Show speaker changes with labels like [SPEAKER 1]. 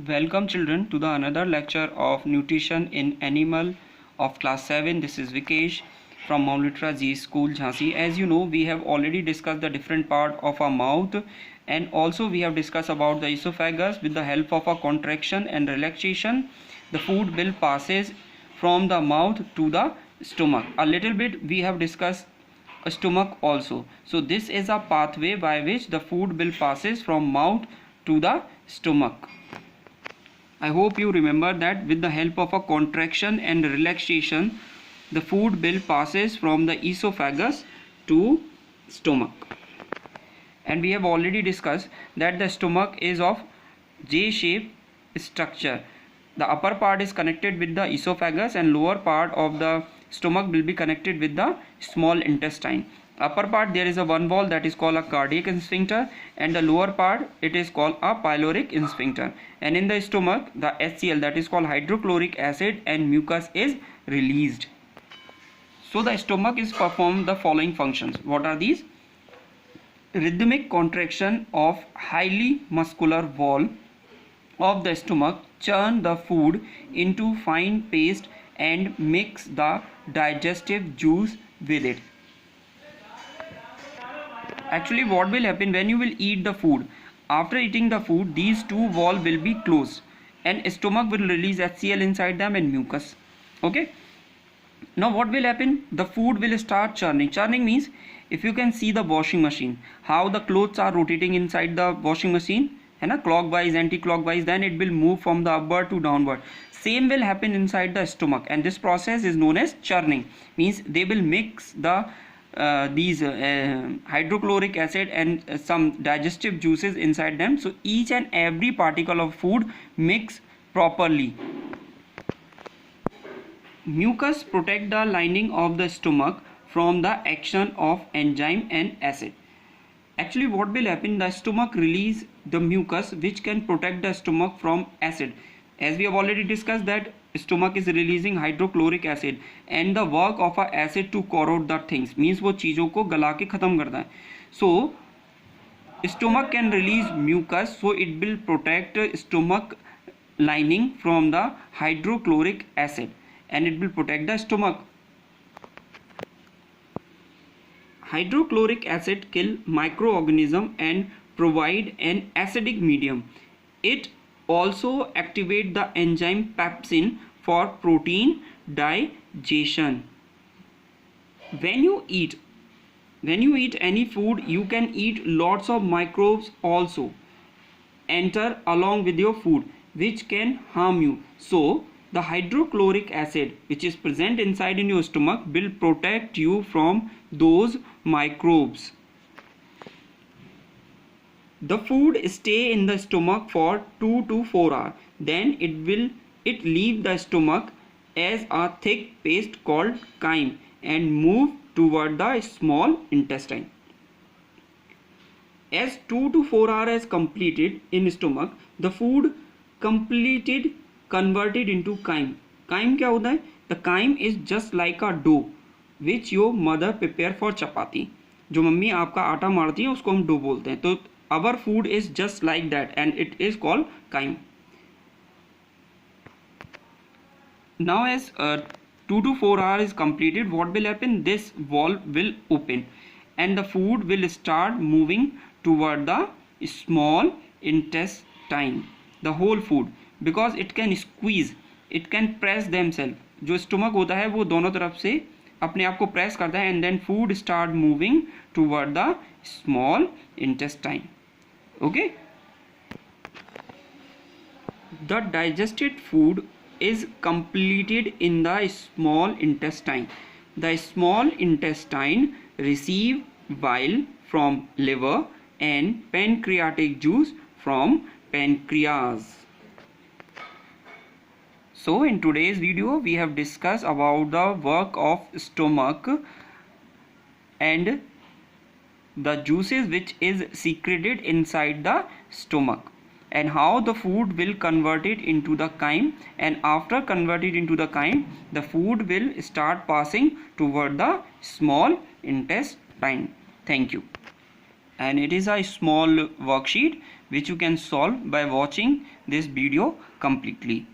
[SPEAKER 1] Welcome children to the another lecture of nutrition in animal of class 7. This is Vikesh from Mount Litra G School Jhansi. As you know, we have already discussed the different part of our mouth, and also we have discussed about the esophagus. With the help of a contraction and relaxation, the food will passes from the mouth to the stomach. A little bit we have discussed stomach also. So this is a pathway by which the food will passes from mouth to the stomach. I hope you remember that with the help of a contraction and relaxation, the food bill passes from the esophagus to stomach. And we have already discussed that the stomach is of J-shaped structure. The upper part is connected with the esophagus and lower part of the stomach will be connected with the small intestine. Upper part there is a one wall that is called a cardiac sphincter, and the lower part it is called a pyloric sphincter. And in the stomach the HCl, that is called hydrochloric acid, and mucus is released. So the stomach is perform the following functions. What are these? Rhythmic contraction of highly muscular wall of the stomach churn the food into fine paste and mix the digestive juice with it. Actually, what will happen when you will eat the food? After eating the food, these two walls will be closed and stomach will release HCl inside them and mucus. Okay. Now what will happen? The food will start churning. Churning means, if you can see the washing machine, how the clothes are rotating inside the washing machine, and clockwise, anti-clockwise, then it will move from the upward to downward. Same will happen inside the stomach, and this process is known as churning. Means they will mix the these hydrochloric acid and some digestive juices inside them. So each and every particle of food mix properly. Mucus protect the lining of the stomach from the action of enzyme and acid. Actually, what will happen? The stomach release the mucus which can protect the stomach from acid. As we have already discussed that stomach is releasing hydrochloric acid, and the work of a acid to corrode the things, means वो चीज़ों को गला के ख़त्म करता है. So stomach can release mucus, so it will protect stomach lining from the hydrochloric acid, and it will protect the stomach. Hydrochloric acid kill microorganism and provide an acidic medium. It also activate the enzyme pepsin for protein digestion. When you eat any food, you can eat lots of microbes also enter along with your food which can harm you. So the hydrochloric acid which is present inside in your stomach will protect you from those microbes. The food stay in the stomach for 2 to 4 hours. Then it leave the stomach as a thick paste called chyme and move toward the small intestine. As 2 to 4 hours is completed in stomach, the food converted into chyme. Chyme क्या होता है? The chyme is just like a dough which your mother prepare for chapati. जो mummy आपका आटा मारती है उसको हम डो बोलते हैं. तो our food is just like that, and it is called chyme. Now as 2 to 4 hours is completed, what will happen? This valve will open and the food will start moving toward the small intestine. The whole food, because it can squeeze, it can press themselves. जो stomach होता है वो दोनों तरफ से अपने आप को प्रेस करता है, and then food start moving toward the small intestine. Okay. The digested food is completed in the small intestine. The small intestine receive bile from liver and pancreatic juice from pancreas. So in today's video we have discussed about the work of stomach and the juices which is secreted inside the stomach, and how the food will convert it into the chyme, and after converted into the chyme, the food will start passing toward the small intestine. Thank you. And it is a small worksheet which you can solve by watching this video completely.